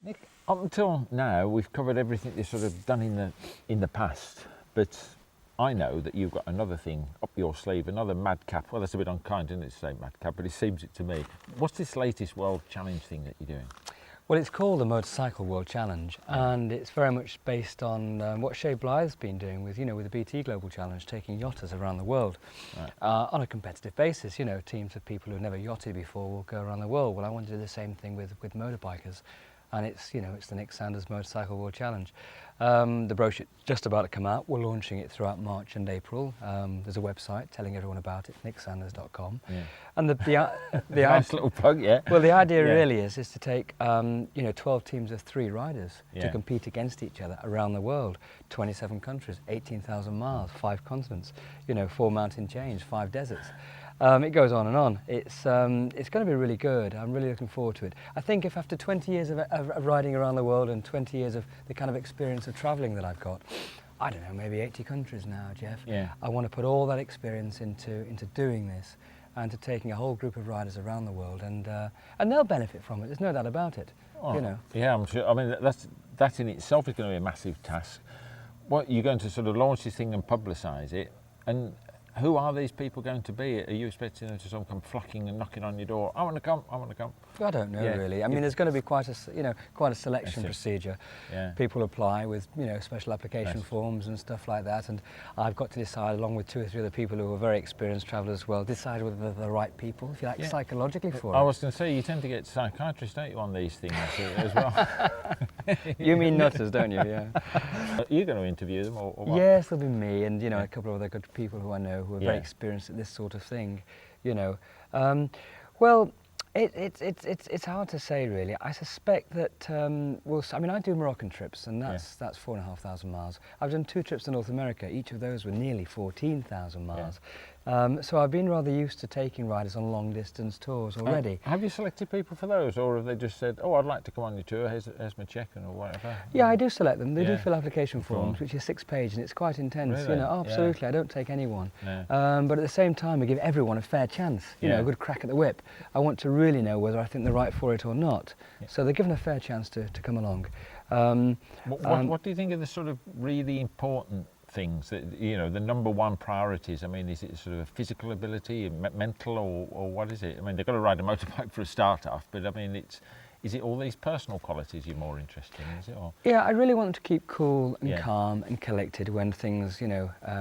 Nick, up until now, we've covered everything you've sort of done in the past, but I know that you've got another thing up your sleeve, another madcap. Well, that's a bit unkind, isn't it, to say madcap, but it seems it to me. What's this latest World Challenge thing that you're doing? Well, it's called the Motorcycle World Challenge, and it's very much based on what Shea Blythe's been doing with, with the BT Global Challenge, taking yachters around the world on a competitive basis. Teams of people who've never yachted before will go around the world. Well, I want to do the same thing with motorbikers, and it's the Nick Sanders Motorcycle World Challenge. The brochure just about to come out. We're launching it throughout March and April. There's a website telling everyone about it, nicksanders.com. Yeah. And the Nice little plug, yeah. Well, the idea really is to take 12 teams of 3 riders to Yeah. compete against each other around the world, 27 countries, 18,000 miles, 5 continents, 4 mountain chains, 5 deserts. It goes on and on. It's going to be really good. I'm really looking forward to it. I think if after 20 years of riding around the world and 20 years of the kind of experience of travelling that I've got, I don't know, maybe 80 countries now, Jeff. Yeah. I want to put all that experience into doing this and to taking a whole group of riders around the world, and they'll benefit from it. There's no doubt about it. Oh, yeah, I'm sure. I mean, that in itself is going to be a massive task. What, you're going to sort of launch this thing and publicise it, and who are these people going to be? Are you expecting them to sort of come flocking and knocking on your door? I want to come. I want to come. I don't know really. I mean, there's going to be quite a selection procedure. Yeah. People apply with special application forms and stuff like that, and I've got to decide, along with 2 or 3 other people who are very experienced travellers as well, decide whether they're the right people, if you like, psychologically for it. I was going to say, you tend to get psychiatrists, don't you, on these things as well? You mean nutters, don't you? Yeah. Are you going to interview them or what? Yes, there'll be me and a couple of other good people who I know who are very experienced at this sort of thing. Well, it's hard to say really. I suspect that I do Moroccan trips, and that's 4,500 miles. I've done 2 trips to North America. Each of those were nearly 14,000 miles. So I've been rather used to taking riders on long distance tours already. Have you selected people for those, or have they just said, "Oh, I'd like to come on your tour. Here's my check-in," or whatever? Yeah, I do select them. They do fill application forms, which is 6-page, and it's quite intense. Really? Absolutely. I don't take anyone. No. But at the same time, I give everyone a fair chance. A good crack at the whip. I want to really know whether I think they're right for it or not. So they're given a fair chance to come along. What do you think are the sort of really important things that the number one priorities? I mean, is it sort of a physical ability, mental, or what is it? I mean, they've got to ride a motorbike for a start off, but I mean, is it all these personal qualities you're more interested in? Is it all? Yeah, I really want them to keep cool and calm and collected when things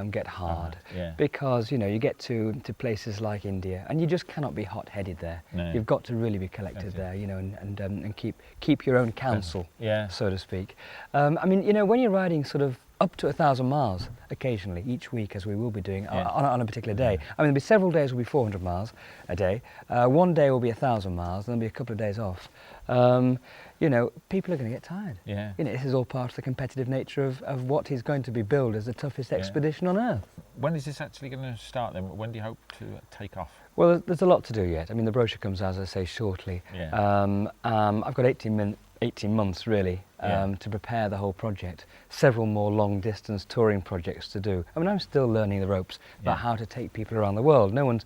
get hard, because you get to places like India and you just cannot be hot-headed there. No. You've got to really be collected there, and keep your own counsel, so to speak. I mean, when you're riding sort of up to 1,000 miles occasionally each week, as we will be doing on a particular day. I mean, there'll be several days will be 400 miles a day. One day will be 1,000 miles, and there'll be a couple of days off. People are going to get tired. Yeah. This is all part of the competitive nature of what is going to be billed as the toughest expedition on Earth. When is this actually going to start then? When do you hope to take off? Well, there's a lot to do yet. I mean, the brochure comes out, as I say, shortly. Yeah. I've got 18 months really to prepare the whole project. Several more long distance touring projects to do. I mean, I'm still learning the ropes about how to take people around the world. No one's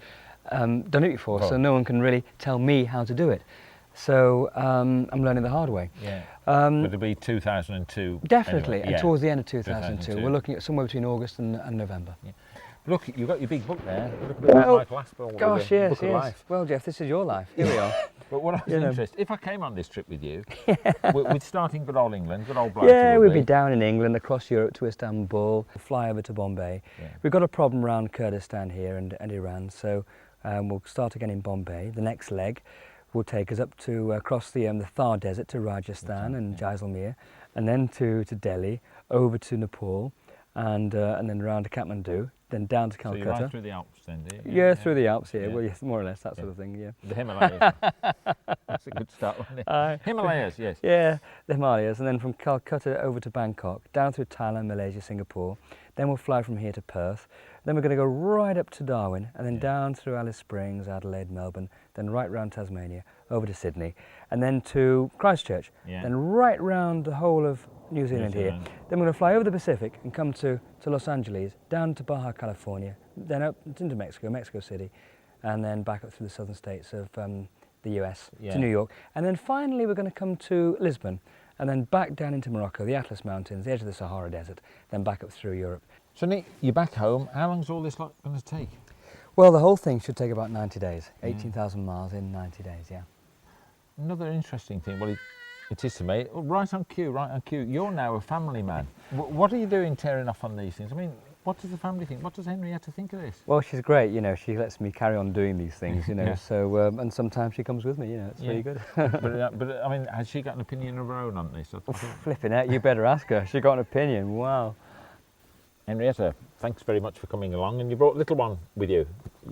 done it before, so no one can really tell me how to do it. So I'm learning the hard way. Yeah. But it'll be 2002. Definitely, anyway. and towards the end of 2002. We're looking at somewhere between August and November. Yeah. Look, you've got your big book there. Look at like Michael Aspel. Gosh, yes, Book of Life. Well, Jeff, this is your life. Here we are. But what I was interested, if I came on this trip with you, we'd start in good old England, good old Brighton. Yeah, we'd be down in England, across Europe to Istanbul, fly over to Bombay. Yeah. We've got a problem around Kurdistan here and Iran, so we'll start again in Bombay. The next leg will take us up to across the Thar Desert to Rajasthan and Jaisalmer, and then to Delhi, over to Nepal, and then around to Kathmandu, then down to Calcutta. So you ride through the Alps then, do you? Yeah, through the Alps, well, yes, more or less, that sort of thing, The Himalayas. That's a good start, wasn't it? Himalayas, yes. Yeah, the Himalayas, and then from Calcutta over to Bangkok, down through Thailand, Malaysia, Singapore. Then we'll fly from here to Perth. Then we're going to go right up to Darwin, and then down through Alice Springs, Adelaide, Melbourne, then right round Tasmania, over to Sydney, and then to Christchurch, then right round the whole of New Zealand here. Then we're going to fly over the Pacific and come to Los Angeles, down to Baja California, then up into Mexico City, and then back up through the southern states of the US to New York. And then finally we're going to come to Lisbon and then back down into Morocco, the Atlas Mountains, the edge of the Sahara Desert, then back up through Europe. So Nick, you're back home. How long's all this lot going to take? Well, the whole thing should take about 90 days, 18,000 miles in 90 days, yeah. Another interesting thing, well, it is to me, right on cue, right on cue. You're now a family man. What are you doing tearing off on these things? I mean, what does the family think? What does Henrietta think of this? Well, she's great, you know, she lets me carry on doing these things, you know, Yeah. so, and sometimes she comes with me, you know, it's really good. but I mean, has she got an opinion of her own on this? Flipping out, you better ask her. She got an opinion, wow. Henrietta, thanks very much for coming along, and you brought a little one with you.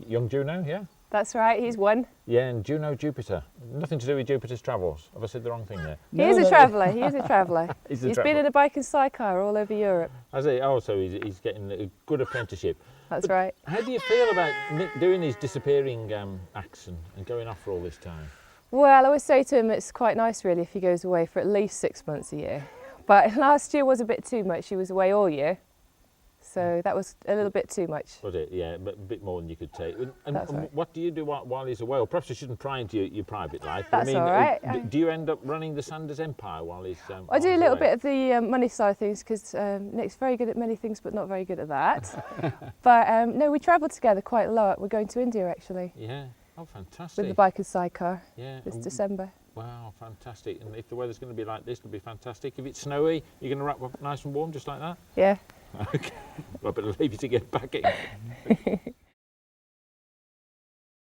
Young Juno, yeah? That's right, he's one. Yeah, and Juno Jupiter. Nothing to do with Jupiter's travels. Have I said the wrong thing there? He is a traveller, he is a traveller. He's He's been in a bike and sidecar all over Europe. Has he? Oh, so he's getting a good apprenticeship. That's right. How do you feel about Nick doing his disappearing acts and going off for all this time? Well, I always say to him it's quite nice really if he goes away for at least 6 months a year. But last year was a bit too much, he was away all year. So that was a little bit too much. Was it? Yeah, but a bit more than you could take. And That's right. what do you do while he's away? Well, perhaps you shouldn't pry into your private life. That's I mean, all right. Do you end up running the Sanders Empire while he's I do a little bit of the money side of things because Nick's very good at many things but not very good at that. But no, we travel together quite a lot. We're going to India actually. Yeah. Oh, fantastic. With the bike and sidecar Yeah. this December. Wow, fantastic. And if the weather's going to be like this, it'll be fantastic. If it's snowy, you're going to wrap up nice and warm just like that? Yeah. Okay. Well, I better leave you to get back in.